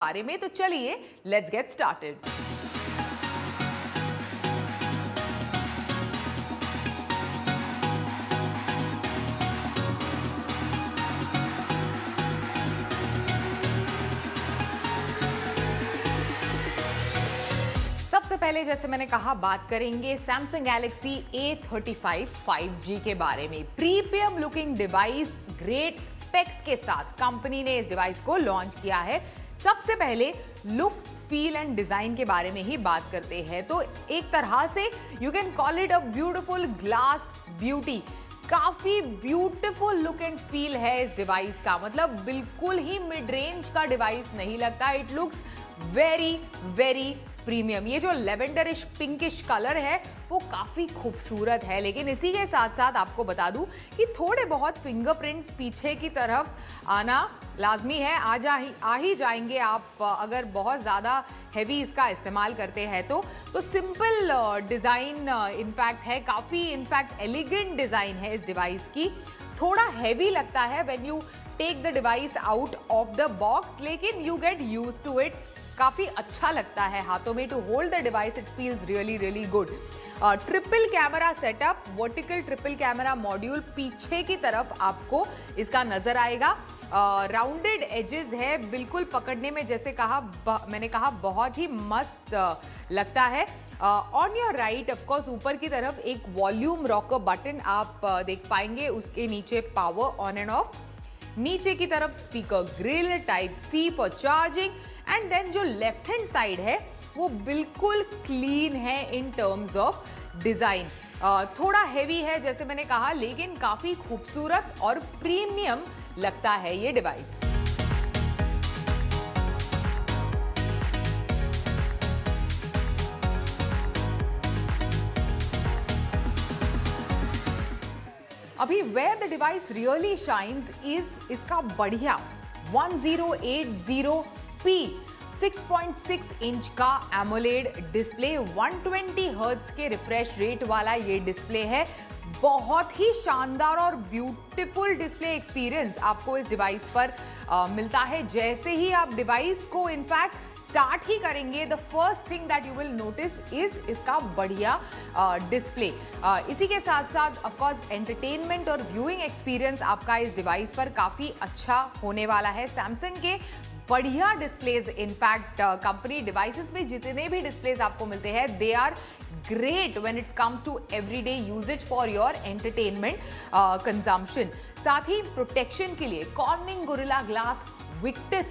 बारे में। तो चलिए लेट्स गेट स्टार्टेड। सबसे पहले जैसे मैंने कहा बात करेंगे सैमसंग गैलेक्सी A35 5G के बारे में। Premium looking device, great specs के साथ कंपनी ने इस डिवाइस को लॉन्च किया है। सबसे पहले लुक, फील एंड डिजाइन के बारे में ही बात करते हैं। तो एक तरह से you can call it a beautiful glass beauty. काफी ब्यूटीफुल लुक एंड फील है इस डिवाइस का, मतलब बिल्कुल ही मिड रेंज का डिवाइस नहीं लगता। It looks very very premium. ये जो लेवेंडरिश पिंकिश कलर है वो काफी खूबसूरत है, लेकिन इसी के साथ साथ आपको बता दूं कि थोड़े बहुत फिंगरप्रिंट्स पीछे की तरफ आना लाजमी है। आ ही जाएंगे आप अगर बहुत ज़्यादा हैवी इसका इस्तेमाल करते हैं तो सिंपल डिज़ाइन इनफैक्ट है, काफ़ी इनफैक्ट एलिगेंट डिज़ाइन है इस डिवाइस की। थोड़ा हैवी लगता है when you take the device out of the box, लेकिन you get used to it. काफी अच्छा लगता है हाथों में। To hold the device it feels really really good. Triple camera setup, vertical triple camera module पीछे की तरफ आपको इसका नजर आएगा। राउंडेड एजेस है, बिल्कुल पकड़ने में जैसे मैंने कहा बहुत ही मस्त लगता है। ऑन योर राइट ऑफकोर्स ऊपर की तरफ एक वॉल्यूम रॉकर बटन आप देख पाएंगे, उसके नीचे पावर ऑन एंड ऑफ। नीचे की तरफ speaker grille, type C for charging, and then जो लेफ्ट हैंड साइड है वो बिल्कुल क्लीन है इन टर्म्स ऑफ डिजाइन। थोड़ा हेवी है जैसे मैंने कहा, लेकिन काफी खूबसूरत और प्रीमियम लगता है ये डिवाइस। अभी where the device really shines is इसका बढ़िया 1080p 6.6 इंच का एमोलेड डिस्प्ले, 120 हर्ट्ज के रिफ्रेश रेट वाला ये डिस्प्ले है। बहुत ही शानदार और ब्यूटीफुल डिस्प्ले एक्सपीरियंस आपको इस डिवाइस पर मिलता है। जैसे ही आप डिवाइस को इनफैक्ट स्टार्ट ही करेंगे, the first thing that you will notice is इसका बढ़िया डिस्प्ले। इसी के साथ साथ ऑफ कोर्स एंटरटेनमेंट और व्यूइंग एक्सपीरियंस आपका इस डिवाइस पर काफ़ी अच्छा होने वाला है। सैमसंग के बढ़िया डिस्प्लेज, इनफैक्ट कंपनी डिवाइसेस में जितने भी डिस्प्लेज आपको मिलते हैं they are great when it comes to everyday usages for your entertainment consumption. साथ ही प्रोटेक्शन के लिए Corning Gorilla Glass Victus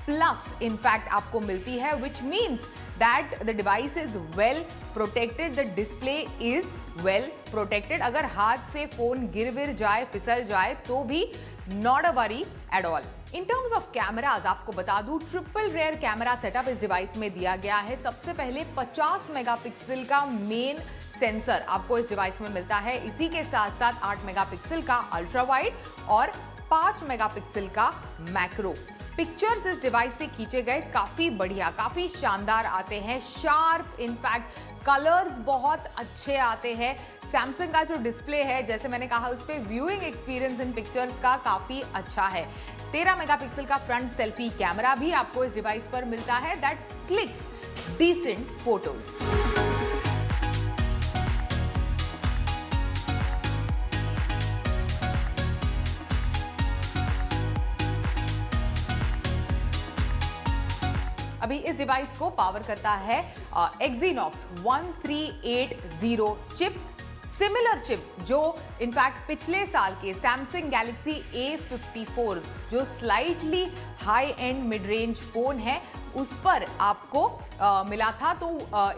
plus in fact आपको मिलती है, which means that the device is well protected, the display is well protected. अगर हाथ से फोन गिर जाए, फिसल जाए तो भी not a worry at all. In terms of cameras आपको बता दूं ट्रिपल रेयर कैमरा सेटअप इस डिवाइस में दिया गया है। सबसे पहले 50 मेगापिक्सल का मेन सेंसर आपको इस डिवाइस में मिलता है। इसी के साथ साथ 8 मेगापिक्सल का अल्ट्रा वाइड और 5 मेगापिक्सल का मैक्रो। पिक्चर्स इस डिवाइस से खींचे गए काफी बढ़िया, काफी शानदार आते हैं, शार्प, इनफैक्ट कलर्स बहुत अच्छे आते हैं। सैमसंग का जो डिस्प्ले है जैसे मैंने कहा उस पर व्यूइंग एक्सपीरियंस इन पिक्चर्स का काफी अच्छा है। 13 मेगापिक्सल का फ्रंट सेल्फी कैमरा भी आपको इस डिवाइस पर मिलता है दैट क्लिक्स डिसेंट फोटोज। अभी इस डिवाइस को पावर करता है Exynos 1380 चिप, सिमिलर चिप जो इनफैक्ट पिछले साल के सैमसंग गैलेक्सी A54 जो slightly high end mid range phone है उस पर आपको मिला था। तो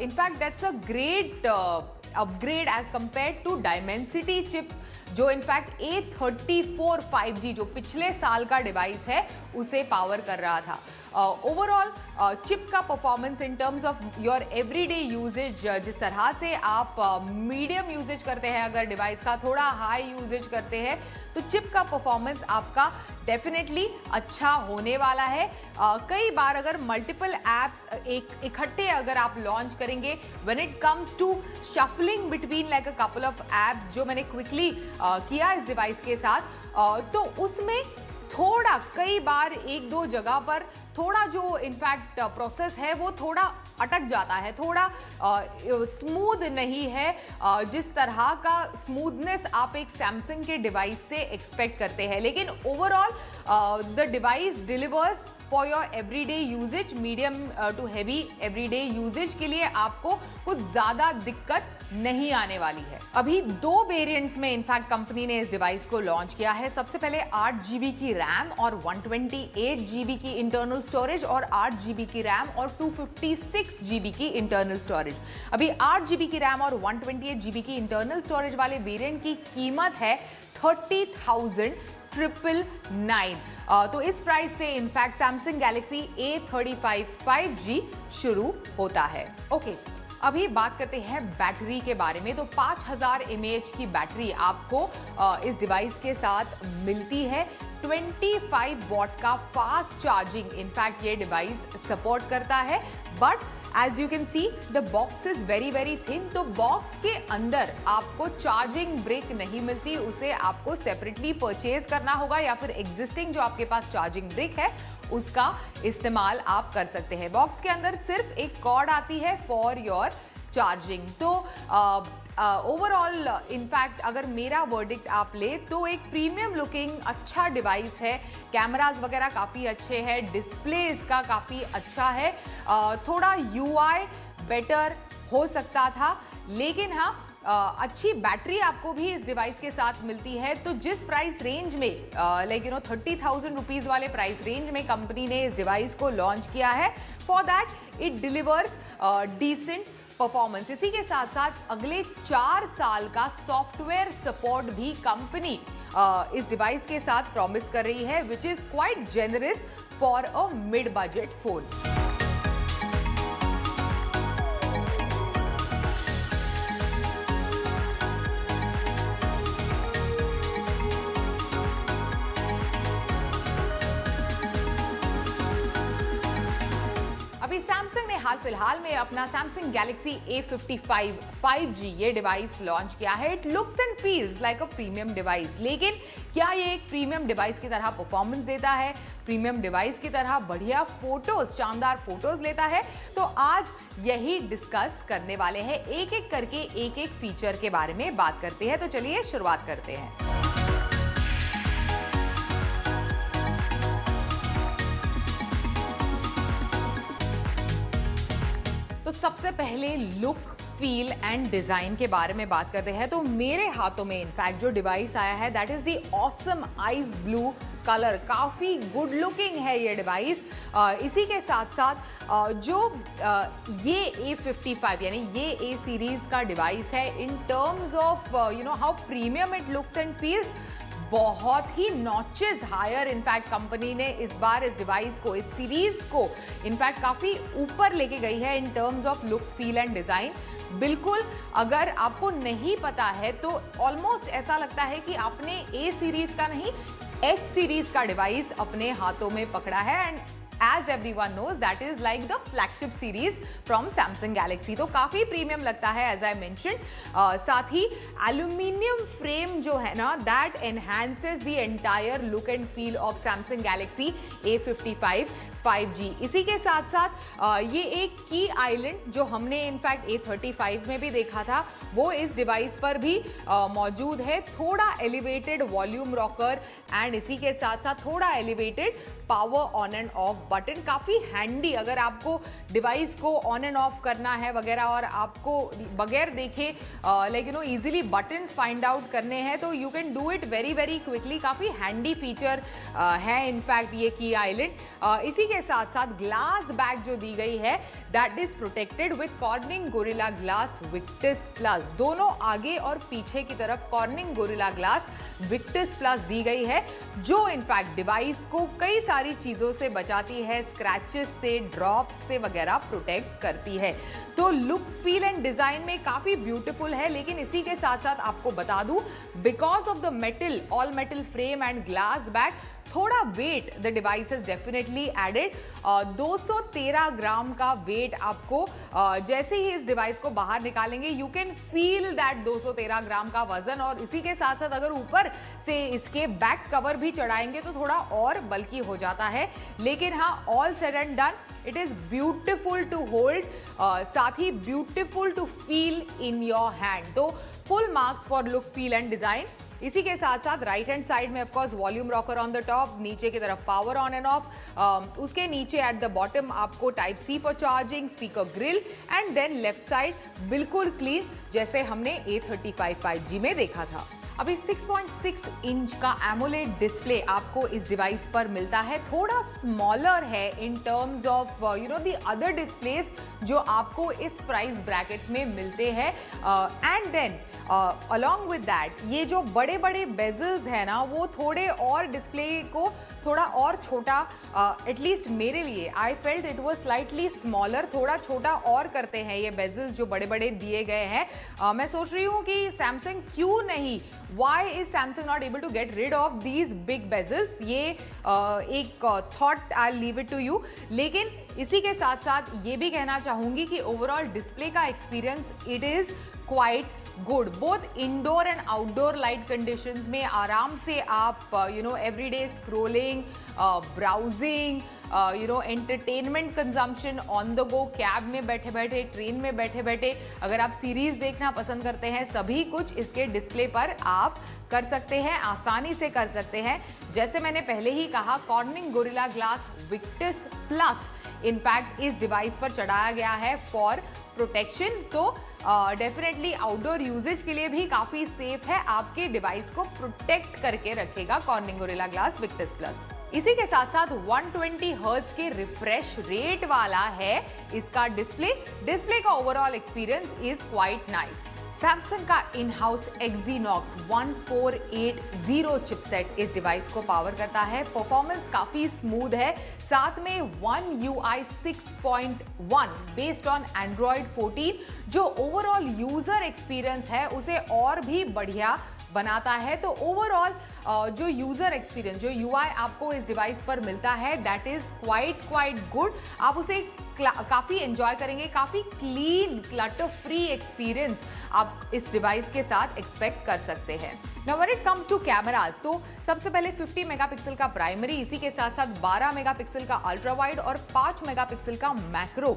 in fact that's a great upgrade as compared to Dimensity chip जो इनफैक्ट A34 5G जो पिछले साल का डिवाइस है उसे पावर कर रहा था। ओवरऑल चिप का performance in terms of your everyday usage, जिस तरह से आप मीडियम यूजेज करते हैं, अगर डिवाइस का थोड़ा हाई यूजेज करते हैं तो चिप का परफॉर्मेंस आपका डेफिनेटली अच्छा होने वाला है। कई बार अगर मल्टीपल एप्स इकट्ठे अगर आप लॉन्च करेंगे, when it comes to shuffling between like a couple of apps जो मैंने क्विकली किया इस डिवाइस के साथ, तो उसमें थोड़ा कई बार एक दो जगह पर थोड़ा जो इनफैक्ट प्रोसेस है वो थोड़ा अटक जाता है, थोड़ा स्मूथ नहीं है जिस तरह का स्मूथनेस आप एक सैमसंग के डिवाइस से एक्सपेक्ट करते हैं। लेकिन overall the device delivers for your everyday usage, medium to heavy everyday usage के लिए आपको कुछ ज़्यादा दिक्कत नहीं आने वाली है। अभी 2 वेरिएंट्स में इनफैक्ट कंपनी ने इस डिवाइस को लॉन्च किया है। सबसे पहले 8 GB की रैम और 128 GB की इंटरनल स्टोरेज और 8 GB की रैम और 256 GB की इंटरनल स्टोरेज। अभी 8 GB की रैम और 128 GB की इंटरनल स्टोरेज वाले वेरिएंट की कीमत है 30,999। तो इस प्राइस से in fact Samsung Galaxy A35 5G शुरू होता है। ओके, अभी बात करते हैं बैटरी के बारे में। तो 5000 mAh की बैटरी आपको इस डिवाइस के साथ मिलती है। 25 वॉट का फास्ट चार्जिंग इनफैक्ट ये डिवाइस सपोर्ट करता है। But as you can see the box is very thin, तो बॉक्स के अंदर आपको चार्जिंग ब्रिक नहीं मिलती, उसे आपको सेपरेटली परचेज करना होगा या फिर एग्जिस्टिंग जो आपके पास चार्जिंग ब्रिक है उसका इस्तेमाल आप कर सकते हैं। बॉक्स के अंदर सिर्फ एक कॉर्ड आती है फॉर योर चार्जिंग। तो ओवरऑल इनफैक्ट अगर मेरा वर्डिक्ट आप ले तो एक प्रीमियम लुकिंग अच्छा डिवाइस है। कैमरास वगैरह काफ़ी अच्छे हैं, डिस्प्ले इसका काफ़ी अच्छा है। थोड़ा UI बेटर हो सकता था, लेकिन हाँ अच्छी बैटरी आपको भी इस डिवाइस के साथ मिलती है। तो जिस प्राइस रेंज में लाइक 30,000 रुपीज़ वाले प्राइस रेंज में कंपनी ने इस डिवाइस को लॉन्च किया है, for that it delivers decent performance. इसी के साथ साथ अगले 4 साल का सॉफ्टवेयर सपोर्ट भी कंपनी इस डिवाइस के साथ प्रॉमिस कर रही है, which is quite generous for a mid budget phone. अभी सैमसंग ने हाल फिलहाल में अपना सैमसंग गैलेक्सी A55 5G ये डिवाइस लॉन्च किया है। It looks and feels like a premium device, लेकिन क्या ये एक प्रीमियम डिवाइस की तरह परफॉर्मेंस देता है, प्रीमियम डिवाइस की तरह बढ़िया फोटोज, शानदार फोटोज लेता है? तो आज यही डिस्कस करने वाले हैं, एक एक करके एक एक फीचर के बारे में बात करते हैं। तो चलिए शुरुआत करते हैं। तो सबसे पहले लुक, फील एंड डिजाइन के बारे में बात करते हैं। तो मेरे हाथों में इनफैक्ट जो डिवाइस आया है that is the awesome ice blue colour. काफी गुड लुकिंग है ये डिवाइस। इसी के साथ साथ जो ये A55 यानी ये A सीरीज का डिवाइस है, in terms of how premium it looks and feels, बहुत ही नॉचेस हायर इनफैक्ट कंपनी ने इस बार इस डिवाइस को, इस सीरीज को इनफैक्ट काफी ऊपर लेके गई है in terms of look, feel and design. बिल्कुल अगर आपको नहीं पता है तो ऑलमोस्ट ऐसा लगता है कि आपने A सीरीज का नहीं S सीरीज का डिवाइस अपने हाथों में पकड़ा है। And as everyone knows that is like the flagship series from Samsung Galaxy। तो काफी प्रीमियम लगता है as I mentioned। साथ ही एल्यूमिनियम फ्रेम जो है ना that enhances the entire look and feel of Samsung Galaxy A55 5G। इसी के साथ साथ ये एक की आइलैंड जो हमने इनफैक्ट A35 में भी देखा था वो इस डिवाइस पर भी मौजूद है। थोड़ा एलिवेटेड वॉल्यूम रॉकर एंड इसी के साथ साथ थोड़ा elevated power on and off button. काफ़ी हैंडी अगर आपको डिवाइस को ऑन एंड ऑफ करना है वगैरह और आपको बगैर देखे इजीली बटन्स फाइंड आउट करने हैं तो you can do it very quickly. काफ़ी हैंडी फीचर है इनफैक्ट ये की आइलैंड। इसी के साथ साथ ग्लास बैग जो दी गई है that is protected with Corning Gorilla Glass Victus plus. दोनों आगे और पीछे की तरफ Corning Gorilla Glass Victus plus दी गई है जो इनफैक्ट डिवाइस को कई सारी चीजों से बचाती है, स्क्रैचेस से, ड्रॉप्स से वगैरह प्रोटेक्ट करती है। तो लुक, फील एंड डिजाइन में काफी ब्यूटीफुल है। लेकिन इसी के साथ साथ आपको बता दूं because of the metal, all metal frame and glass back, थोड़ा weight the device is definitely added. 213 gram का वेट आपको जैसे ही इस डिवाइस को बाहर निकालेंगे you can feel that 213 gram का वजन, और इसी के साथ साथ अगर ऊपर से इसके बैक कवर भी चढ़ाएंगे तो थोड़ा और बल्की हो जाता है। लेकिन हाँ, all said and done, it is beautiful to hold, साथ ही beautiful to feel in your hand. तो full marks for look, feel and design. इसी के साथ साथ राइट हैंड साइड में of course volume rocker on the top, नीचे की तरफ पावर ऑन एंड ऑफ, उसके नीचे एट द बॉटम आपको type C for charging, speaker grill, and then left side बिल्कुल क्लीन जैसे हमने A35 5G में देखा था। अभी 6.6 इंच का एमोलेड डिस्प्ले आपको इस डिवाइस पर मिलता है, थोड़ा स्मॉलर है in terms of the other displays जो आपको इस प्राइस ब्रैकेट में मिलते हैं। And then along with that ये जो बड़े बड़े बेजल्स है ना, वो थोड़े और डिस्प्ले को थोड़ा और छोटा, एटलीस्ट मेरे लिए I felt it was slightly smaller, थोड़ा छोटा और करते हैं ये बेजल्स जो बड़े बड़े दिए गए हैं। मैं सोच रही हूँ कि सैमसंग क्यों नहीं, why is Samsung not able to get rid of these big bezels, ये एक thought I leave it to you. लेकिन इसी के साथ साथ ये भी कहना चाहूंगी कि ओवरऑल डिस्प्ले का experience it is quite good, both indoor and outdoor light conditions में आराम से आप everyday scrolling, browsing, entertainment consumption on the go, cab में बैठे बैठे, ट्रेन में बैठे बैठे, अगर आप सीरीज देखना पसंद करते हैं, सभी कुछ इसके डिस्प्ले पर आप कर सकते हैं, आसानी से कर सकते हैं। जैसे मैंने पहले ही कहा, cornering Gorilla Glass Victus plus in fact इस डिवाइस पर चढ़ाया गया है फॉर प्रोटेक्शन। तो डेफिनेटली आउटडोर यूजेज के लिए भी काफी सेफ है, आपके डिवाइस को प्रोटेक्ट करके रखेगा cornering Gorilla Glass Victus plus. इसी के साथ साथ 120 हर्ट्ज के रिफ्रेश रेट वाला है इसका डिस्प्ले का overall experience is quite nice. Samsung का इन हाउस Exynos 1480 चिपसेट इस डिवाइस को पावर करता है, परफॉर्मेंस काफी स्मूथ है, साथ में One UI 6.1 based on Android 14 जो ओवरऑल यूजर एक्सपीरियंस है उसे और भी बढ़िया बनाता है। तो ओवरऑल जो यूजर एक्सपीरियंस, जो UI आपको इस डिवाइस पर मिलता है दैट इज क्वाइट गुड, आप उसे काफी एंजॉय करेंगे, काफी क्लीन क्लटर फ्री एक्सपीरियंस आप इस डिवाइस के साथ एक्सपेक्ट कर सकते हैं। Now when it comes to cameras, तो सबसे पहले 50 मेगापिक्सल का प्राइमरी, इसी के साथ साथ 12 मेगापिक्सल का अल्ट्रा वाइड और 5 मेगापिक्सल का मैक्रो,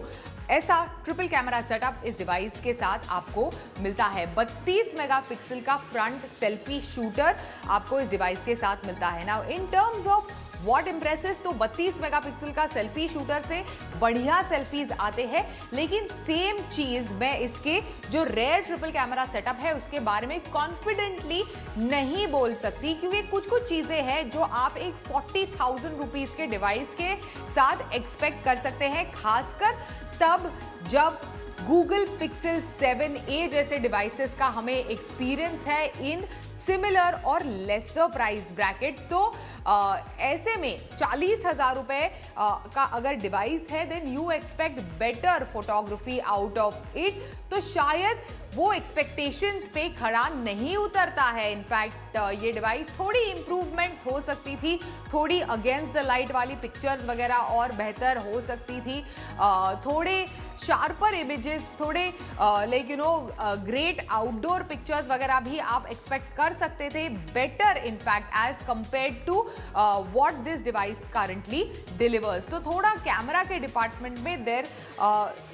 ऐसा ट्रिपल कैमरा सेटअप इस डिवाइस के साथ आपको मिलता है। 32 मेगापिक्सल का फ्रंट सेल्फी शूटर आपको इस डिवाइस के साथ मिलता है। Now in terms of what impresses, तो 32 मेगापिक्सल का सेल्फी शूटर से बढ़िया सेल्फीज आते हैं, लेकिन सेम चीज मैं इसके जो रेयर ट्रिपल कैमरा सेटअप है उसके बारे में कॉन्फिडेंटली नहीं बोल सकती, क्योंकि कुछ चीजें हैं जो आप एक 40,000 रुपीज के डिवाइस के साथ एक्सपेक्ट कर सकते हैं, खासकर तब जब गूगल पिक्सल 7a जैसे डिवाइसेस का हमें एक्सपीरियंस है इन सिमिलर और लेसर प्राइस ब्रैकेट। तो ऐसे में 40,000 रुपए का अगर डिवाइस है then you expect better photography out of it, तो शायद वो एक्सपेक्टेशंस पे खड़ा नहीं उतरता है। इनफैक्ट ये डिवाइस थोड़ी इंप्रूवमेंट्स हो सकती थी, थोड़ी अगेंस्ट द लाइट वाली पिक्चर्स वगैरह और बेहतर हो सकती थी, थोड़े शार्पर इमेजेस, थोड़े ग्रेट आउटडोर पिक्चर्स वगैरह भी आप एक्सपेक्ट कर सकते थे, better in fact as compared to what this device currently delivers. तो थोड़ा कैमरा के डिपार्टमेंट में there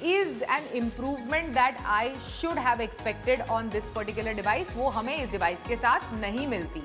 is an improvement that I should have expected on this particular device, वो हमें इस डिवाइस के साथ नहीं मिलती।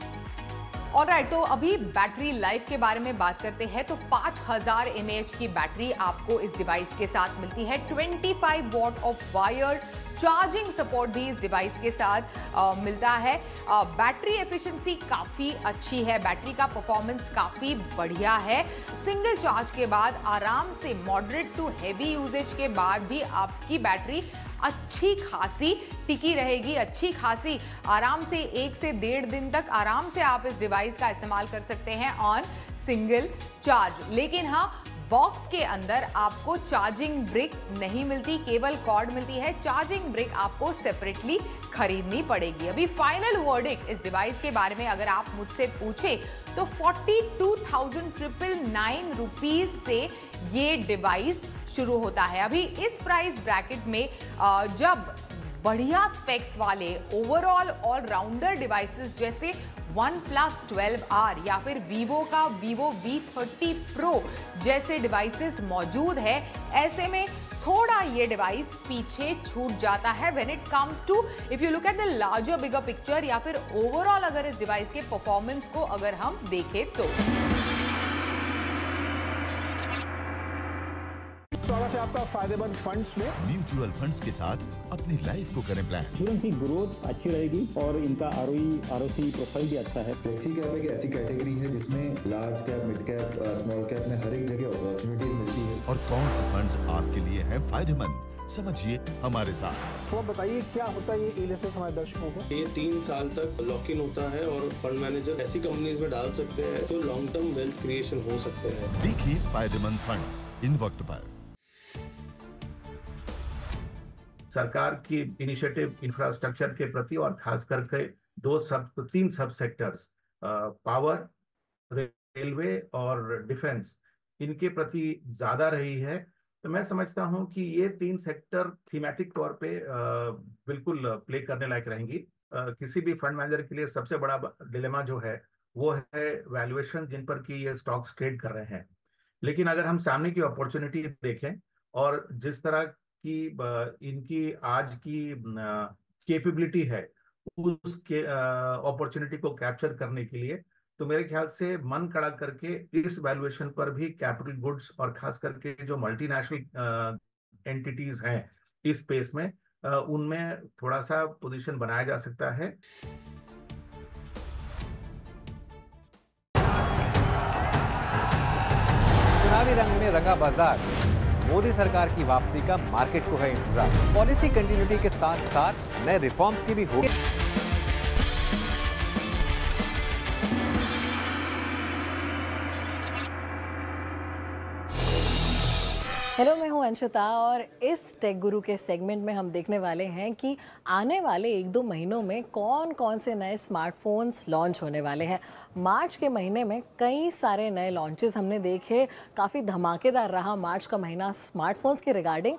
ऑलराइट, तो अभी बैटरी लाइफ के बारे में बात करते हैं। तो 5000 mAh की बैटरी आपको इस डिवाइस के साथ मिलती है, 25 what of wired charging support भी इस डिवाइस के साथ मिलता है। बैटरी एफिशिएंसी काफ़ी अच्छी है, बैटरी का परफॉर्मेंस काफ़ी बढ़िया है। सिंगल चार्ज के बाद आराम से मॉडरेट टू हेवी यूजेज के बाद भी आपकी बैटरी अच्छी खासी टिकी रहेगी, अच्छी खासी आराम से 1 से 1.5 दिन तक आराम से आप इस डिवाइस का इस्तेमाल कर सकते हैं ऑन सिंगल चार्ज। लेकिन हाँ, बॉक्स के अंदर आपको चार्जिंग ब्रिक नहीं मिलती, केबल कॉर्ड मिलती है, चार्जिंग ब्रिक आपको सेपरेटली खरीदनी पड़ेगी। अभी फाइनल वर्डिक्ट इस डिवाइस के बारे में अगर आप मुझसे पूछे तो 42,999 रुपीज से ये डिवाइस शुरू होता है। अभी इस प्राइस ब्रैकेट में जब बढ़िया स्पेक्स वाले ओवरऑल ऑलराउंडर डिवाइसेस जैसे OnePlus 12R या फिर Vivo का Vivo V30 Pro जैसे डिवाइसेस मौजूद है, ऐसे में थोड़ा ये डिवाइस पीछे छूट जाता है when it comes to if you look at the larger bigger picture या फिर ओवरऑल अगर इस डिवाइस के परफॉर्मेंस को अगर हम देखें तो। स्वागत है आपका फायदेमंद फंड्स में। म्यूचुअल फंड्स के साथ अपनी लाइफ को करें प्लान। इंश्योरेंस की ग्रोथ अच्छी रहेगी और इनका आरओसी प्रोफाइल भी अच्छा है। फ्लेक्सी कैप एक ऐसी कैटेगरी है जिसमें large cap, mid cap, small cap में हर एक जगह अपॉर्चुनिटीज मिलती है। और कौन से फंड्स आपके लिए हैं फायदेमंद, समझिए हमारे साथ। तो बताइए क्या होता है ये इलिसिस हमारे दर्शकों को। ये 3 साल तक लॉक इन होता है और फंड मैनेजर ऐसी कंपनीज में डाल सकते हैं जो लॉन्ग टर्म वेल्थ क्रिएशन हो सकते हैं। देखिए फायदेमंद फंड्स इन वक्त पर। सरकार की इनिशिएटिव इंफ्रास्ट्रक्चर के प्रति और खास करके 3 सब सेक्टर्स पावर, रेलवे और डिफेंस, इनके प्रति ज्यादा रही है। तो मैं समझता हूं कि ये 3 सेक्टर थीमेटिक तौर पे बिल्कुल प्ले करने लायक रहेंगी। किसी भी फंड मैनेजर के लिए सबसे बड़ा डिलेमा जो है वो है वैल्यूएशन जिन पर कि ये स्टॉक्स ट्रेड कर रहे हैं। लेकिन अगर हम सामने की अपॉर्चुनिटी देखें और जिस तरह की इनकी आज की कैपेबिलिटी है उसके अपॉर्चुनिटी को कैप्चर करने के लिए, तो मेरे ख्याल से मन कड़ा करके इस वैल्यूएशन पर भी कैपिटल गुड्स और खास करके जो मल्टीनेशनल एंटिटीज हैं इस स्पेस में, उनमें थोड़ा सा पोजीशन बनाया जा सकता है। चुनावी रंग में रंगा बाजार, मोदी सरकार की वापसी का मार्केट को है इंतजार। पॉलिसी कंटिन्यूटी के साथ साथ नए रिफॉर्म्स की भी होगी। हेलो, मैं हूं अंशिता और इस टेक गुरु के सेगमेंट में हम देखने वाले हैं कि आने वाले 1-2 महीनों में कौन कौन से नए स्मार्टफोन्स लॉन्च होने वाले हैं। मार्च के महीने में कई सारे नए लॉन्चेस हमने देखे, काफ़ी धमाकेदार रहा मार्च का महीना स्मार्टफोन्स के रिगार्डिंग।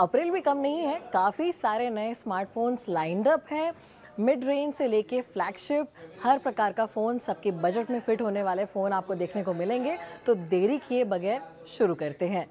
अप्रैल भी कम नहीं है, काफ़ी सारे नए स्मार्टफोन्स लाइंड अप हैं। मिड रेंज से लेके फ्लैगशिप, हर प्रकार का फ़ोन, सबके बजट में फिट होने वाले फ़ोन आपको देखने को मिलेंगे। तो देरी किए बगैर शुरू करते हैं।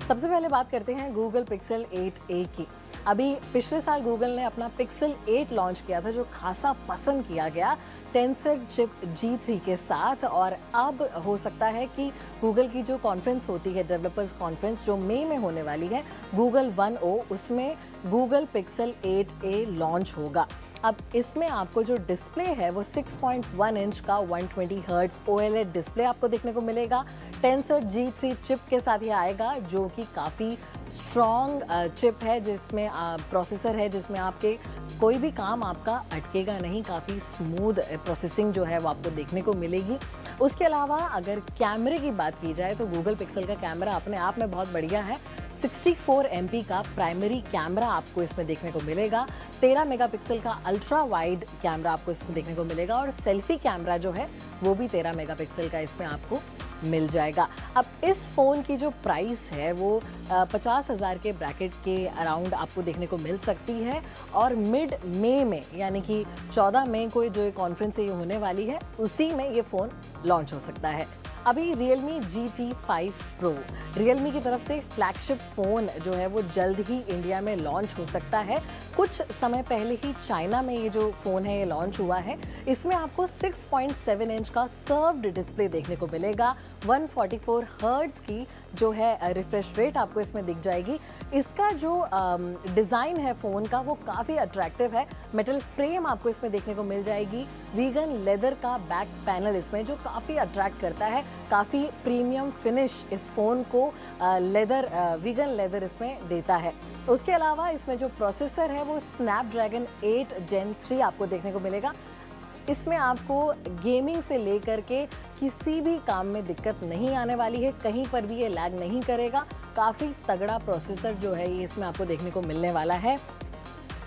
सबसे पहले बात करते हैं गूगल पिक्सल 8a की। अभी पिछले साल गूगल ने अपना पिक्सल 8 लॉन्च किया था जो खासा पसंद किया गया टेंसर चिप G3 के साथ, और अब हो सकता है कि गूगल की जो कॉन्फ्रेंस होती है, डेवलपर्स कॉन्फ्रेंस जो मई में होने वाली है, गूगल 1O, उसमें गूगल पिक्सल 8a लॉन्च होगा। अब इसमें आपको जो डिस्प्ले है वो 6.1 इंच का 120 हर्ट्ज OLED डिस्प्ले आपको देखने को मिलेगा। टेंसर G3 चिप के साथ ये आएगा जो कि काफ़ी स्ट्रॉन्ग चिप है, जिसमें प्रोसेसर है जिसमें आपके कोई भी काम आपका अटकेगा नहीं, काफ़ी स्मूथ प्रोसेसिंग जो है वो आपको देखने को मिलेगी। उसके अलावा अगर कैमरे की बात की जाए तो गूगल पिक्सल का कैमरा अपने आप में बहुत बढ़िया है। 64 MP का प्राइमरी कैमरा आपको इसमें देखने को मिलेगा। 13 मेगापिक्सल का अल्ट्रा वाइड कैमरा आपको इसमें देखने को मिलेगा और सेल्फी कैमरा जो है वो भी 13 मेगापिक्सल का इसमें आपको मिल जाएगा। अब इस फ़ोन की जो प्राइस है वो 50,000 के ब्रैकेट के अराउंड आपको देखने को मिल सकती है और मिड मई में, यानी कि 14 मई को जो ये कॉन्फ्रेंस ये होने वाली है, उसी में ये फ़ोन लॉन्च हो सकता है। अभी Realme GT5 Pro, Realme की तरफ से फ्लैगशिप फ़ोन जो है वो जल्द ही इंडिया में लॉन्च हो सकता है। कुछ समय पहले ही चाइना में ये जो फ़ोन है ये लॉन्च हुआ है। इसमें आपको 6.7 इंच का कर्व्ड डिस्प्ले देखने को मिलेगा। 144 हर्ट्ज की जो है रिफ्रेश रेट आपको इसमें दिख जाएगी। इसका जो डिज़ाइन है फ़ोन का वो काफ़ी अट्रैक्टिव है। मेटल फ्रेम आपको इसमें देखने को मिल जाएगी। वीगन लेदर का बैक पैनल इसमें जो काफ़ी अट्रैक्ट करता है। काफ़ी प्रीमियम फिनिश इस फ़ोन को वीगन लेदर इसमें देता है। उसके अलावा इसमें जो प्रोसेसर है वो स्नैपड्रैगन 8 Gen 3 आपको देखने को मिलेगा। इसमें आपको गेमिंग से लेकर के किसी भी काम में दिक्कत नहीं आने वाली है, कहीं पर भी ये लैग नहीं करेगा। काफ़ी तगड़ा प्रोसेसर जो है ये इसमें आपको देखने को मिलने वाला है।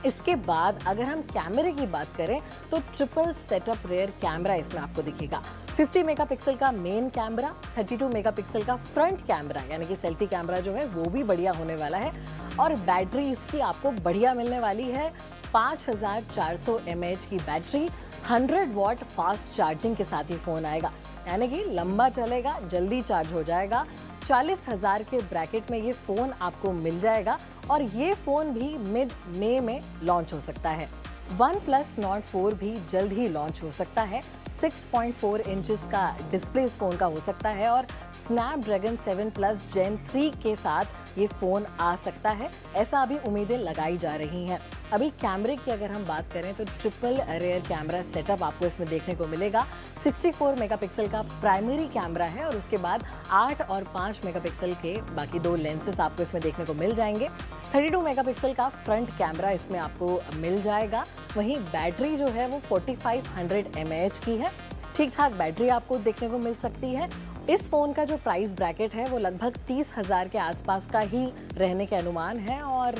इसके बाद अगर हम कैमरे की बात करें तो ट्रिपल सेटअप रेयर कैमरा इसमें आपको दिखेगा। 50 मेगापिक्सल का मेन कैमरा, 32 मेगापिक्सल का फ्रंट कैमरा यानी कि सेल्फी कैमरा जो है वो भी बढ़िया होने वाला है। और बैटरी इसकी आपको बढ़िया मिलने वाली है, 5400 mAh की बैटरी, 100 वॉट फास्ट चार्जिंग के साथ ही फ़ोन आएगा, यानी कि लंबा चलेगा, जल्दी चार्ज हो जाएगा। 40,000 के ब्रैकेट में ये फ़ोन आपको मिल जाएगा और ये फ़ोन भी मिड मई में लॉन्च हो सकता है। OnePlus Nord 4 भी जल्द ही लॉन्च हो सकता है। 6.4 इंचेस का डिस्प्ले इस फ़ोन का हो सकता है और स्नैपड्रैगन 7 Plus Gen 3 के साथ ये फ़ोन आ सकता है, ऐसा अभी उम्मीदें लगाई जा रही हैं। अभी कैमरे की अगर हम बात करें तो ट्रिपल रेयर कैमरा सेटअप आपको इसमें देखने को मिलेगा। 64 मेगापिक्सल का प्राइमरी कैमरा है और उसके बाद 8 और 5 मेगापिक्सल के बाकी 2 लेंसेस आपको इसमें देखने को मिल जाएंगे। 32 मेगापिक्सल का फ्रंट कैमरा इसमें आपको मिल जाएगा। वहीं बैटरी जो है वो 4500 mAh की है, ठीक ठाक बैटरी आपको देखने को मिल सकती है। इस फ़ोन का जो प्राइस ब्रैकेट है वो लगभग 30,000 के आसपास का ही रहने के अनुमान है और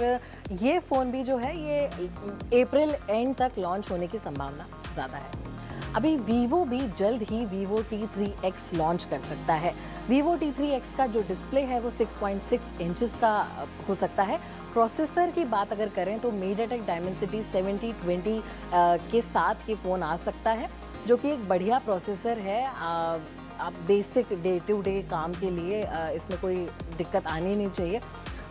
ये फ़ोन भी जो है ये अप्रैल एंड तक लॉन्च होने की संभावना ज़्यादा है। अभी वीवो भी जल्द ही वीवो T3X लॉन्च कर सकता है। वीवो T3X का जो डिस्प्ले है वो 6.6 इंचेस का हो सकता है। प्रोसेसर की बात अगर करें तो MediaTek Dimensity 7020 के साथ ये फ़ोन आ सकता है, जो कि एक बढ़िया प्रोसेसर है। आप बेसिक डे टू डे काम के लिए इसमें कोई दिक्कत आनी नहीं चाहिए।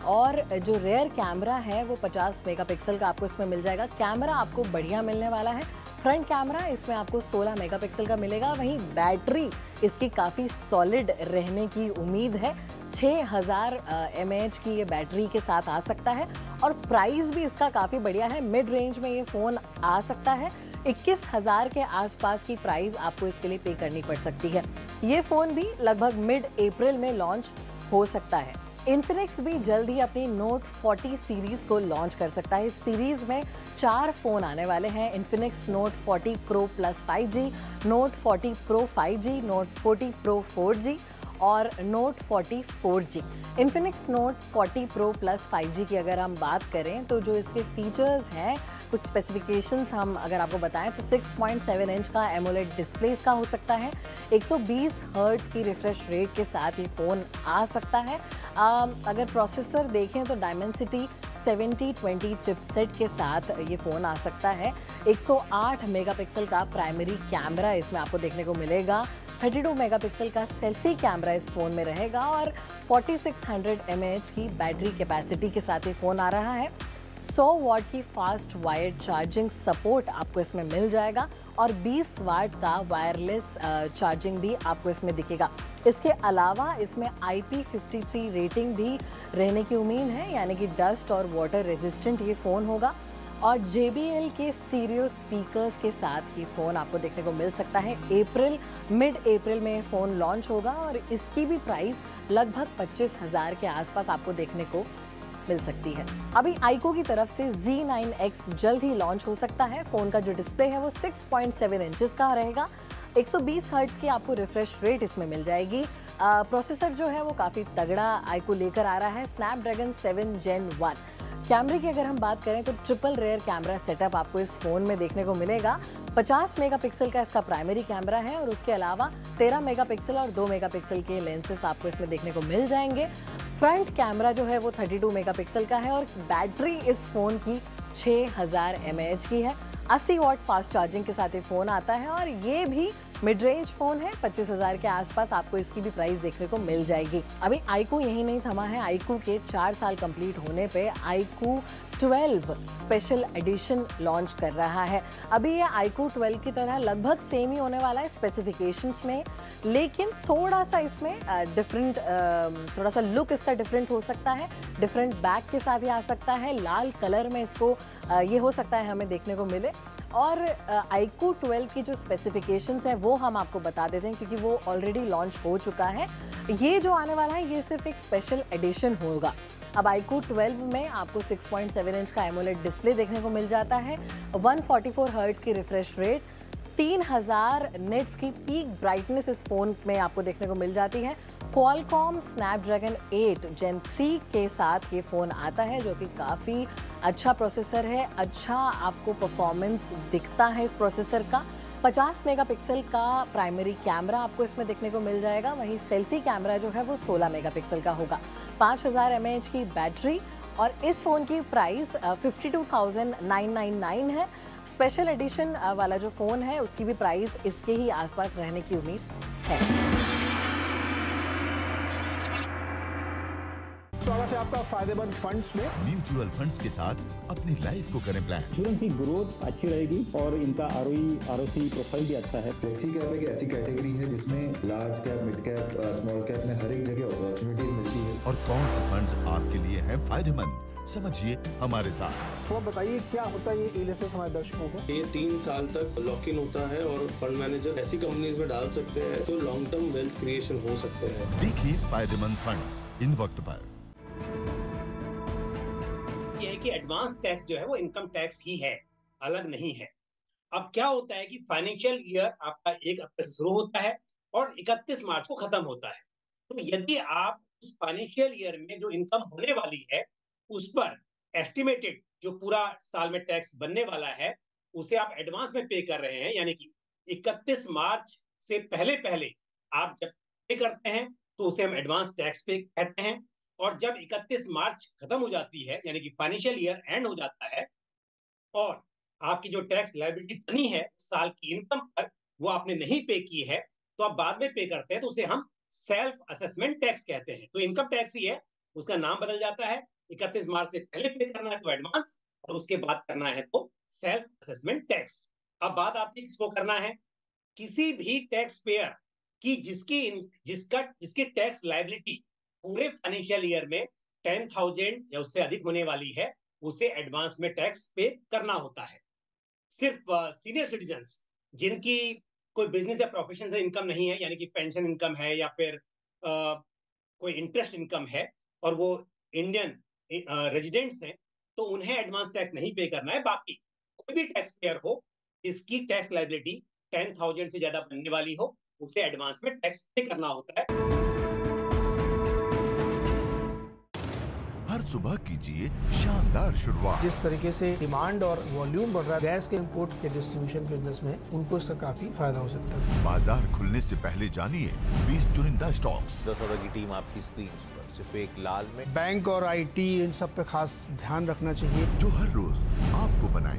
और जो रेयर कैमरा है वो 50 मेगापिक्सल का आपको इसमें मिल जाएगा। कैमरा आपको बढ़िया मिलने वाला है। फ्रंट कैमरा इसमें आपको 16 मेगापिक्सल का मिलेगा। वहीं बैटरी इसकी काफ़ी सॉलिड रहने की उम्मीद है। 6000 mAh की ये बैटरी के साथ आ सकता है और प्राइस भी इसका काफ़ी बढ़िया है। मिड रेंज में ये फ़ोन आ सकता है। 21,000 के आसपास की प्राइस आपको इसके लिए पे करनी पड़ सकती है। ये फ़ोन भी लगभग मिड अप्रैल में लॉन्च हो सकता है। इन्फिनिक्स भी जल्द ही अपनी Note 40 सीरीज़ को लॉन्च कर सकता है। इस सीरीज़ में 4 फ़ोन आने वाले हैं। Infinix Note 40 Pro Plus 5G, Note 40 Pro 5G, Note 40 Pro 4G और Note 40 4G। Infinix Note 40 Pro Plus 5G की अगर हम बात करें तो जो इसके फीचर्स हैं, कुछ स्पेसिफिकेशंस हम अगर आपको बताएं तो 6.7 इंच का एमोलेड डिस्प्ले इसका हो सकता है। 120 हर्ट्ज की रिफ्रेश रेट के साथ ये फ़ोन आ सकता है। अगर प्रोसेसर देखें तो Dimensity 7020 चिपसेट के साथ ये फ़ोन आ सकता है। 108 मेगापिक्सल का प्राइमरी कैमरा इसमें आपको देखने को मिलेगा। 32 मेगापिक्सल का सेल्फी कैमरा इस फ़ोन में रहेगा और 4600 mAh की बैटरी कैपेसिटी के साथ ये फ़ोन आ रहा है। 100 वाट की फास्ट वायर्ड चार्जिंग सपोर्ट आपको इसमें मिल जाएगा और 20 वाट का वायरलेस चार्जिंग भी आपको इसमें दिखेगा। इसके अलावा इसमें IP53 रेटिंग भी रहने की उम्मीद है, यानी कि डस्ट और वाटर रेजिस्टेंट ये फ़ोन होगा और JBL के स्टीरियो स्पीकर्स के साथ ये फ़ोन आपको देखने को मिल सकता है। मिड अप्रैल में फ़ोन लॉन्च होगा और इसकी भी प्राइस लगभग 25,000 के आसपास आपको देखने को मिल सकती है। अभी iQOO की तरफ से Z9X जल्द ही लॉन्च हो सकता है। फ़ोन का जो डिस्प्ले है वो 6.7 इंचेस का रहेगा। 120 हर्ट्ज की आपको रिफ्रेश रेट इसमें मिल जाएगी। प्रोसेसर जो है वो काफ़ी तगड़ा iQOO लेकर आ रहा है, स्नैपड्रैगन 7 Gen 1। कैमरे की अगर हम बात करें तो ट्रिपल रेयर कैमरा सेटअप आपको इस फ़ोन में देखने को मिलेगा। 50 मेगापिक्सल का इसका प्राइमरी कैमरा है और उसके अलावा 13 मेगापिक्सल और 2 मेगापिक्सल के लेंसेस आपको इसमें देखने को मिल जाएंगे। फ्रंट कैमरा जो है वो 32 मेगापिक्सल का है और बैटरी इस फ़ोन की 6000 mAh की है। 80 वाट फास्ट चार्जिंग के साथ ये फ़ोन आता है और ये भी मिड रेंज फ़ोन है। 25,000 के आसपास आपको इसकी भी प्राइस देखने को मिल जाएगी। अभी iQOO यही नहीं थमा है। iQOO के 4 साल कंप्लीट होने पे iQOO 12 स्पेशल एडिशन लॉन्च कर रहा है। अभी ये iQOO 12 की तरह लगभग सेम ही होने वाला है स्पेसिफिकेशंस में, लेकिन थोड़ा सा इसमें डिफरेंट, थोड़ा सा लुक इसका डिफरेंट हो सकता है। डिफरेंट बैक के साथ ही आ सकता है। लाल कलर में इसको ये हो सकता है हमें देखने को मिले। और iQOO 12 की जो स्पेसिफिकेशंस हैं वो हम आपको बता देते हैं क्योंकि वो ऑलरेडी लॉन्च हो चुका है। ये जो आने वाला है ये सिर्फ एक स्पेशल एडिशन होगा। अब iQOO 12 में आपको 6.7 इंच का एमोलेड डिस्प्ले देखने को मिल जाता है। 144 हर्ट्ज की रिफ्रेश रेट, 3000 निट्स की पीक ब्राइटनेस इस फोन में आपको देखने को मिल जाती है। Qualcomm Snapdragon 8 Gen 3 के साथ ये फ़ोन आता है, जो कि काफ़ी अच्छा प्रोसेसर है। अच्छा आपको परफॉर्मेंस दिखता है इस प्रोसेसर का। 50 मेगापिक्सल का प्राइमरी कैमरा आपको इसमें देखने को मिल जाएगा। वहीं सेल्फी कैमरा जो है वो 16 मेगापिक्सल का होगा। 5000 mAh की बैटरी और इस फ़ोन की प्राइस 52,999 है। स्पेशल एडिशन वाला जो फ़ोन है उसकी भी प्राइस इसके ही आसपास रहने की उम्मीद है। स्वागत है आपका फायदेमंद फंड्स में। म्यूचुअल फंड्स के साथ अपनी लाइफ को करें प्लान। इंश्योरेंस की ग्रोथ अच्छी रहेगी और इनका आरओसी प्रोफाइल भी अच्छा है। फ्लेक्सी कैप एक ऐसी कैटेगरी है जिसमें large cap, mid cap, small cap में हर एक जगह अपॉर्चुनिटीज मिलती है। और कौन से फंड्स आपके लिए हैं फायदेमंद, समझिए हमारे साथ। तो बताइए क्या होता है ये इलिसिस हमारे दर्शकों को। ये 3 साल तक लॉक इन होता है और फंड मैनेजर ऐसी कंपनीज में डाल सकते हैं जो लॉन्ग टर्म वेल्थ क्रिएशन हो सकते हैं। देखिए फायदेमंद फंड्स इन वक्त पर। ये है कि एडवांस टैक्स जो है वो इनकम टैक्स ही है, अलग नहीं है। अब क्या होता है कि फाइनेंशियल ईयर आपका 1 अप्रैल शुरू होता है और 31 मार्च को खत्म होता है। तो यदि आप उस फाइनेंशियल ईयर में जो इनकम होने वाली है उस पर एस्टिमेटेड जो पूरा साल में टैक्स बनने वाला है उसे आप एडवांस में पे कर रहे हैं, यानी कि 31 मार्च से पहले आप जब पे करते हैं तो उसे हम एडवांस टैक्स पे कहते हैं। और जब 31 मार्च खत्म हो जाती है, यानी कि फाइनेंशियल ईयर एंड हो जाता है और आपकी जो टैक्स लायबिलिटी बनी है साल की इनकम पर वो आपने नहीं पे की है, तो आप बाद में पे करते हैं, तो उसे हम सेल्फ असेसमेंट टैक्स कहते हैं। तो इनकम टैक्स ही है, उसका नाम बदल जाता है। 31 मार्च से पहले पे करना है तो एडवांस, और उसके बाद करना है तो सेल्फ असेसमेंट टैक्स। अब बात आपकी किसको करना है? किसी भी टैक्स पेयर की जिसकी टैक्स लायबिलिटी पूरे फाइनेंशियल ईयर में 10,000 या उससे अधिक होने वाली है, उसे एडवांस में टैक्स पे करना होता है। सिर्फ सीनियर सिटीजन्स जिनकी कोई बिजनेस या प्रोफेशन से इनकम नहीं है, यानी कि पेंशन इनकम है या फिर कोई इंटरेस्ट इनकम है और वो इंडियन रेजिडेंट्स हैं, तो उन्हें एडवांस टैक्स नहीं पे करना है। बाकी कोई भी टैक्स पेयर हो जिसकी टैक्स लायबिलिटी 10,000 से ज्यादा बनने वाली हो, उसे एडवांस में टैक्स पे करना होता है। हर सुबह कीजिए शानदार शुरुआत। जिस तरीके से डिमांड और वॉल्यूम बढ़ रहा है गैस के इंपोर्ट के डिस्ट्रीब्यूशन बिजनेस में, उनको इसका काफी फायदा हो सकता है। बाजार खुलने से पहले जानिए 20 चुनिंदा स्टॉक्स। 10 की टीम आपकी स्क्रीन पर सिर्फ एक लाल में। बैंक और IT इन सब पे खास ध्यान रखना चाहिए, जो हर रोज आपको बनाए